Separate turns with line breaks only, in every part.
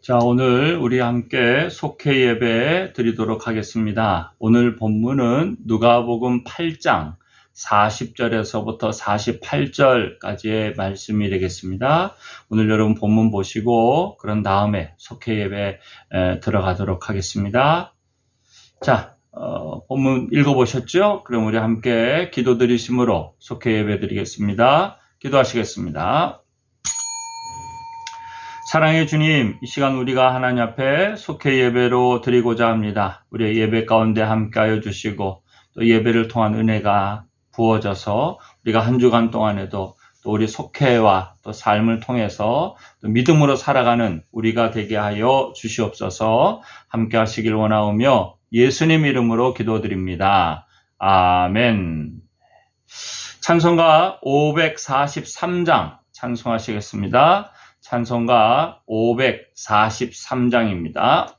자, 오늘 우리 함께 속회 예배 드리도록 하겠습니다. 오늘 본문은 누가복음 8장 40절에서부터 48절까지의 말씀이 되겠습니다. 오늘 여러분 본문 보시고 그런 다음에 속회 예배 들어가도록 하겠습니다. 자, 본문 읽어보셨죠? 그럼 우리 함께 기도 드리심으로 속회 예배 드리겠습니다. 기도하시겠습니다. 사랑의 주님, 이 시간 우리가 하나님 앞에 속회 예배로 드리고자 합니다. 우리의 예배 가운데 함께하여 주시고 또 예배를 통한 은혜가 부어져서 우리가 한 주간 동안에도 또 우리 속회와 또 삶을 통해서 또 믿음으로 살아가는 우리가 되게 하여 주시옵소서. 함께하시길 원하오며 예수님 이름으로 기도드립니다. 아멘. 찬송가 543장 찬송하시겠습니다. 찬송가 543장입니다.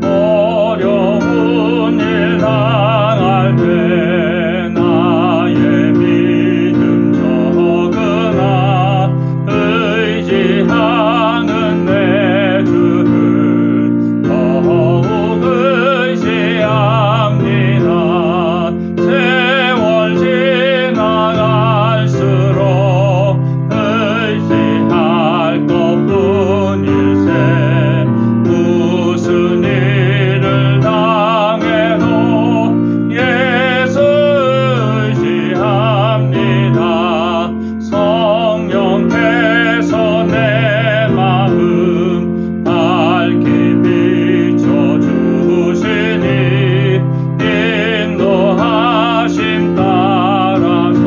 어려운 일 당할 때 나의 믿음 적으나 의지하는 내 주를 더욱 의지합니다. 세월 지나갈수록 의지할 것뿐일세. 무슨 일을 당해도 예수 의지합니다. 성령께서 내 마음 밝게 비춰주시니 인도하심 따라서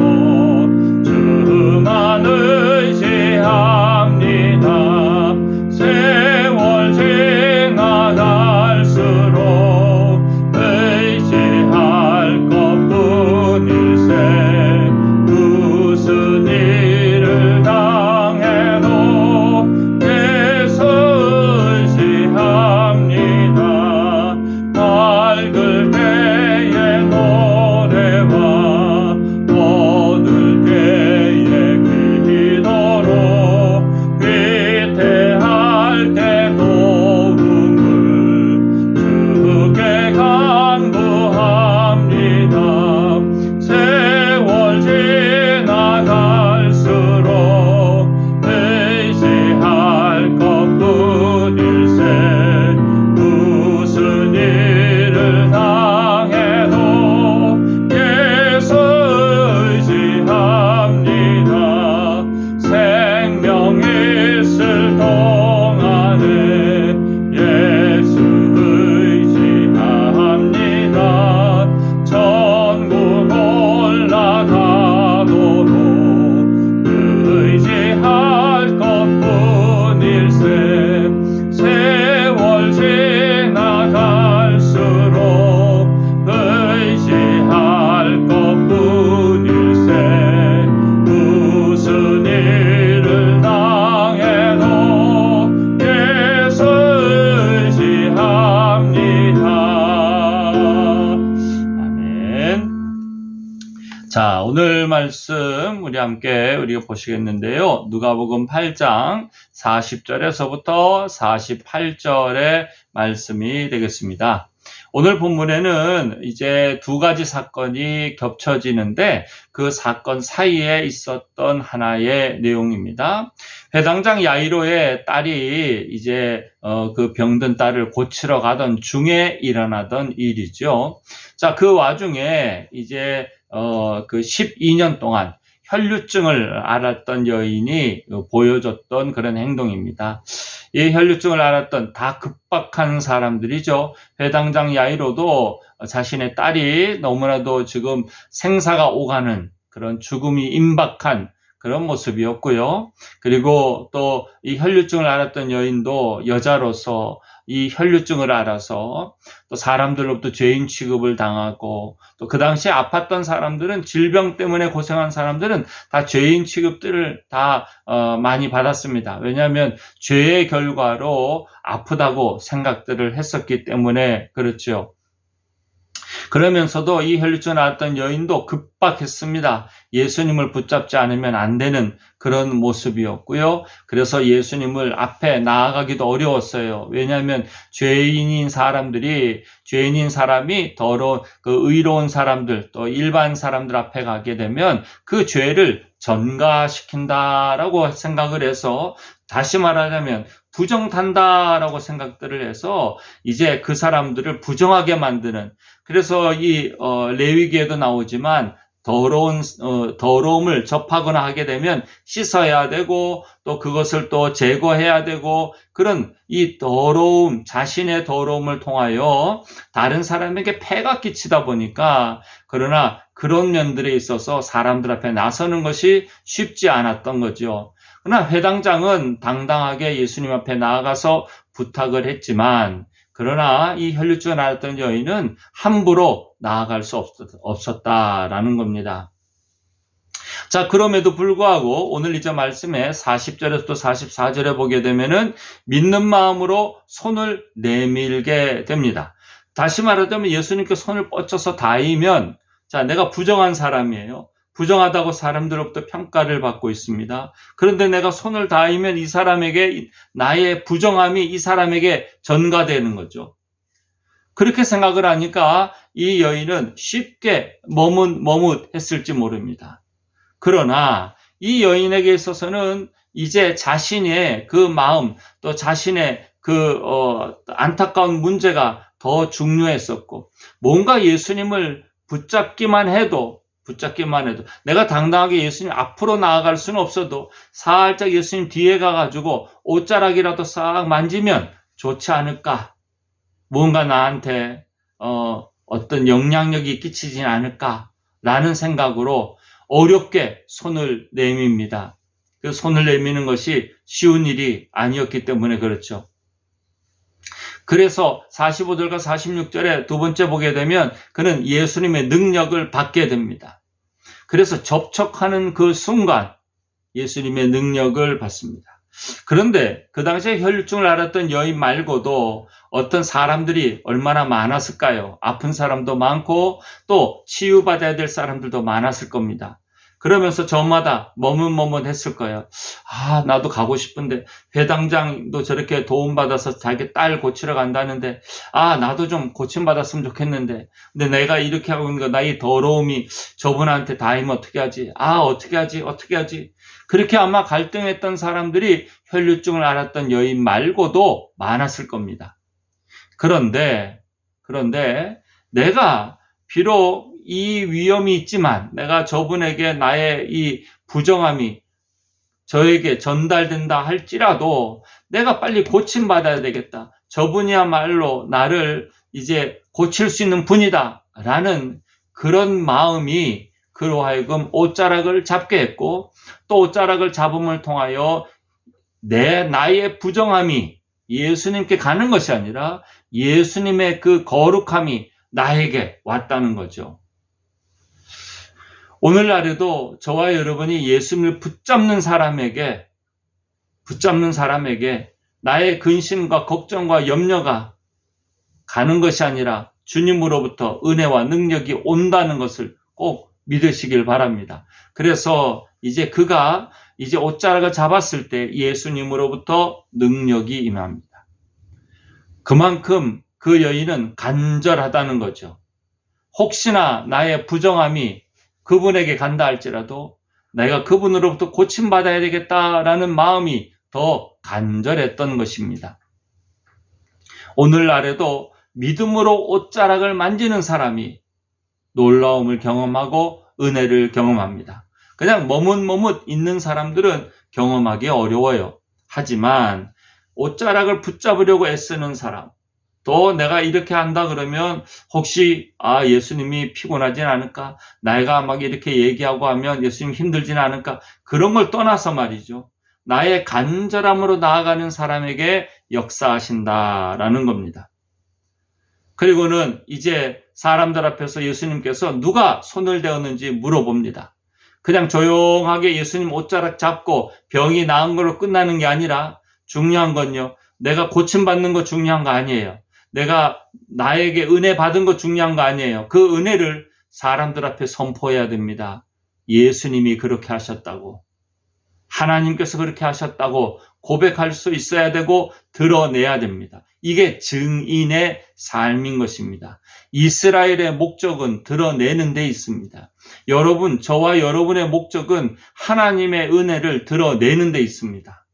주만 의지합니다. 세월 지나갈수록 의지할 것뿐일세. 무슨 일을 당해도 예수 의지합니다. 밝을 때의 노래와 어두울 때의 기도로 위태할 때 도움을 주께 간구합니다. 세월 지나갈수록 의지할 것뿐일세. 무슨 일을 당해도 예수 의지합니다. 생명 있을 동안에 예수 의지합니다. 천국 올라가도록 의지할 것뿐일세. 세월 지나갈수록 의지할 것뿐일세. 무슨 일을 당해도 예수 의지합니다. 아멘. 자, 오늘 말씀 우리 함께 우리가 보시겠는데요. 누가복음 8장 40절에서부터 48절의 말씀이 되겠습니다. 오늘 본문에는 이제 두 가지 사건이 겹쳐지는데 그 사건 사이에 있었던 하나의 내용입니다. 회당장 야이로의 딸이 이제 그 병든 딸을 고치러 가던 중에 일어나던 일이죠. 자, 그 와중에 이제 그 12년 동안 혈류증을 앓았던 여인이 보여줬던 그런 행동입니다. 이 혈류증을 앓았던 다 급박한 사람들이죠. 회당장 야이로도 자신의 딸이 너무나도 지금 생사가 오가는 그런 죽음이 임박한 그런 모습이었고요. 그리고 또 이 혈류증을 앓았던 여인도 여자로서 이 혈류증을 앓아서 또 사람들로부터 죄인 취급을 당하고 또 그 당시에 아팠던 사람들은 질병 때문에 고생한 사람들은 다 죄인 취급들을 다 많이 받았습니다. 왜냐하면 죄의 결과로 아프다고 생각들을 했었기 때문에 그렇죠. 그러면서도 이 혈루증 나왔던 여인도 급박했습니다. 예수님을 붙잡지 않으면 안 되는 그런 모습이었고요. 그래서 예수님을 앞에 나아가기도 어려웠어요. 왜냐하면 죄인인 사람이 의로운 사람들, 또 일반 사람들 앞에 가게 되면 그 죄를 전가시킨다라고 생각을 해서, 다시 말하자면 부정탄다라고 생각들을 해서 이제 그 사람들을 부정하게 만드는, 그래서 이 레위기에도 나오지만 더러움을 접하거나 하게 되면 씻어야 되고, 또 그것을 또 제거해야 되고, 그런 이 더러움, 자신의 더러움을 통하여 다른 사람에게 폐가 끼치다 보니까, 그러나 그런 면들에 있어서 사람들 앞에 나서는 것이 쉽지 않았던 거죠. 그러나 회당장은 당당하게 예수님 앞에 나아가서 부탁을 했지만, 그러나 이 혈루증을 앓았던 여인은 함부로 나아갈 수 없었다라는 겁니다. 자, 그럼에도 불구하고 오늘 이제 말씀에 40절에서 또 44절에 보게 되면은 믿는 마음으로 손을 내밀게 됩니다. 다시 말하자면 예수님께 손을 뻗쳐서 닿으면, 자, 내가 부정한 사람이에요. 부정하다고 사람들로부터 평가를 받고 있습니다. 그런데 내가 손을 닿으면 이 사람에게, 나의 부정함이 이 사람에게 전가되는 거죠. 그렇게 생각을 하니까 이 여인은 쉽게 머뭇했을지 모릅니다. 그러나 이 여인에게 있어서는 이제 자신의 그 마음, 또 자신의 그 안타까운 문제가 더 중요했었고, 뭔가 예수님을 붙잡기만 해도 내가 당당하게 예수님 앞으로 나아갈 수는 없어도 살짝 예수님 뒤에 가가지고 옷자락이라도 싹 만지면 좋지 않을까, 뭔가 나한테 어떤 영향력이 끼치지 않을까라는 생각으로 어렵게 손을 내밉니다. 그 손을 내미는 것이 쉬운 일이 아니었기 때문에 그렇죠. 그래서 45절과 46절에 두 번째 보게 되면 그는 예수님의 능력을 받게 됩니다. 그래서 접촉하는 그 순간 예수님의 능력을 받습니다. 그런데 그 당시에 혈루증을 앓았던 여인 말고도 어떤 사람들이 얼마나 많았을까요? 아픈 사람도 많고 또 치유받아야 될 사람들도 많았을 겁니다. 그러면서 저마다 머뭇머뭇했을 거예요. 아, 나도 가고 싶은데, 회당장도 저렇게 도움받아서 자기 딸 고치러 간다는데, 아, 나도 좀 고침받았으면 좋겠는데, 근데 내가 이렇게 하고 있는 거, 나의 더러움이 저분한테 닿으면 어떻게 하지? 아, 어떻게 하지? 그렇게 아마 갈등했던 사람들이 혈루증을 앓았던 여인 말고도 많았을 겁니다. 그런데 내가 비록 이 위험이 있지만, 내가 저분에게 나의 이 부정함이 저에게 전달된다 할지라도 내가 빨리 고침받아야 되겠다, 저분이야말로 나를 이제 고칠 수 있는 분이다 라는 그런 마음이 그로 하여금 옷자락을 잡게 했고, 또 옷자락을 잡음을 통하여 나의 부정함이 예수님께 가는 것이 아니라 예수님의 그 거룩함이 나에게 왔다는 거죠. 오늘날에도 저와 여러분이 예수님을 붙잡는 사람에게 나의 근심과 걱정과 염려가 가는 것이 아니라 주님으로부터 은혜와 능력이 온다는 것을 꼭 믿으시길 바랍니다. 그래서 이제 그가 이제 옷자락을 잡았을 때 예수님으로부터 능력이 임합니다. 그만큼 그 여인은 간절하다는 거죠. 혹시나 나의 부정함이 그분에게 간다 할지라도 내가 그분으로부터 고침받아야 되겠다라는 마음이 더 간절했던 것입니다. 오늘날에도 믿음으로 옷자락을 만지는 사람이 놀라움을 경험하고 은혜를 경험합니다. 그냥 머뭇머뭇 있는 사람들은 경험하기 어려워요. 하지만 옷자락을 붙잡으려고 애쓰는 사람, 또 내가 이렇게 한다 그러면 혹시 예수님이 피곤하진 않을까? 내가 막 이렇게 얘기하고 하면 예수님 힘들진 않을까? 그런 걸 떠나서 말이죠, 나의 간절함으로 나아가는 사람에게 역사하신다라는 겁니다. 그리고는 이제 사람들 앞에서 예수님께서 누가 손을 대었는지 물어봅니다. 그냥 조용하게 예수님 옷자락 잡고 병이 나은 걸로 끝나는 게 아니라 중요한 건요, 내가 고침받는 거 중요한 거 아니에요. 내가 나에게 은혜 받은 거 중요한 거 아니에요. 그 은혜를 사람들 앞에 선포해야 됩니다. 예수님이 그렇게 하셨다고, 하나님께서 그렇게 하셨다고 고백할 수 있어야 되고 드러내야 됩니다. 이게 증인의 삶인 것입니다. 이스라엘의 목적은 드러내는 데 있습니다. 여러분, 저와 여러분의 목적은 하나님의 은혜를 드러내는 데 있습니다.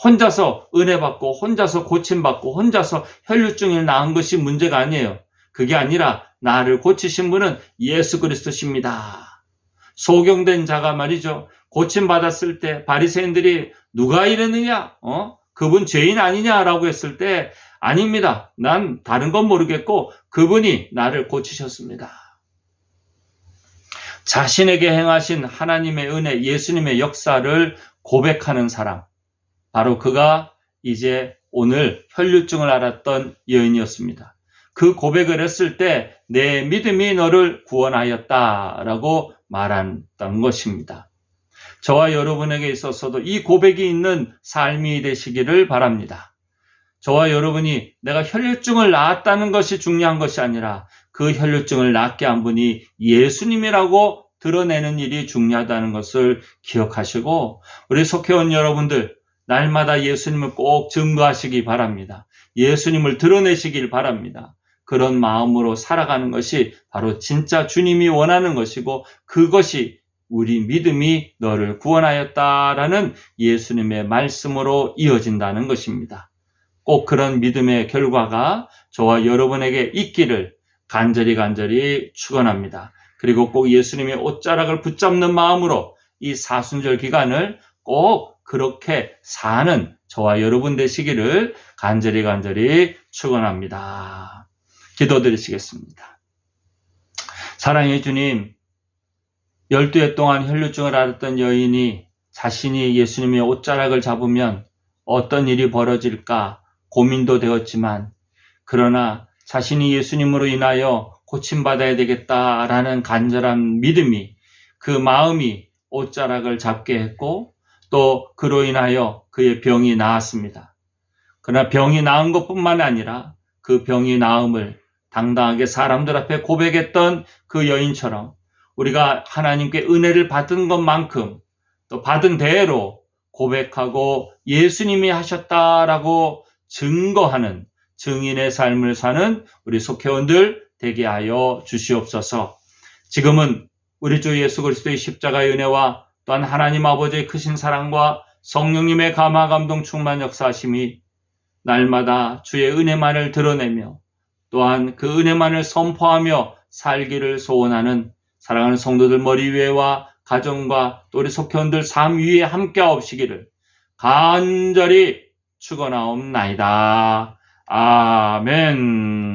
혼자서 은혜 받고 혼자서 고침받고 혼자서 혈류증이 나은 것이 문제가 아니에요. 그게 아니라 나를 고치신 분은 예수 그리스도십니다. 소경된 자가 말이죠, 고침받았을 때 바리새인들이 누가 이랬느냐? 그분 죄인 아니냐라고 했을 때 아닙니다. 난 다른 건 모르겠고 그분이 나를 고치셨습니다. 자신에게 행하신 하나님의 은혜, 예수님의 역사를 고백하는 사람, 바로 그가 이제 오늘 혈류증을 앓았던 여인이었습니다. 그 고백을 했을 때 내 믿음이 너를 구원하였다라고 말했던 것입니다. 저와 여러분에게 있어서도 이 고백이 있는 삶이 되시기를 바랍니다. 저와 여러분이 내가 혈류증을 낳았다는 것이 중요한 것이 아니라 그 혈류증을 낫게 한 분이 예수님이라고 드러내는 일이 중요하다는 것을 기억하시고, 우리 속회원 여러분들 날마다 예수님을 꼭 증거하시기 바랍니다. 예수님을 드러내시길 바랍니다. 그런 마음으로 살아가는 것이 바로 진짜 주님이 원하는 것이고, 그것이 우리 믿음이 너를 구원하였다라는 예수님의 말씀으로 이어진다는 것입니다. 꼭 그런 믿음의 결과가 저와 여러분에게 있기를 간절히 축원합니다. 그리고 꼭 예수님의 옷자락을 붙잡는 마음으로 이 사순절 기간을 꼭 그렇게 사는 저와 여러분 되시기를 간절히 축원합니다. 기도드리시겠습니다. 사랑의 주님, 12해 동안 혈류증을 앓았던 여인이 자신이 예수님의 옷자락을 잡으면 어떤 일이 벌어질까 고민도 되었지만, 그러나 자신이 예수님으로 인하여 고침받아야 되겠다라는 간절한 믿음이, 그 마음이 옷자락을 잡게 했고, 또 그로 인하여 그의 병이 나았습니다. 그러나 병이 나은 것뿐만 아니라 그 병이 나음을 당당하게 사람들 앞에 고백했던 그 여인처럼 우리가 하나님께 은혜를 받은 것만큼 또 받은 대로 고백하고 예수님이 하셨다라고 증거하는 증인의 삶을 사는 우리 속회원들 되게 하여 주시옵소서. 지금은 우리 주 예수 그리스도의 십자가의 은혜와 또한 하나님 아버지의 크신 사랑과 성령님의 감화 감동 충만 역사하심이 날마다 주의 은혜만을 드러내며 또한 그 은혜만을 선포하며 살기를 소원하는 사랑하는 성도들 머리 위에와 가정과 또 우리 속회원들 삶 위에 함께하옵시기를 간절히 축원하옵나이다. 아멘.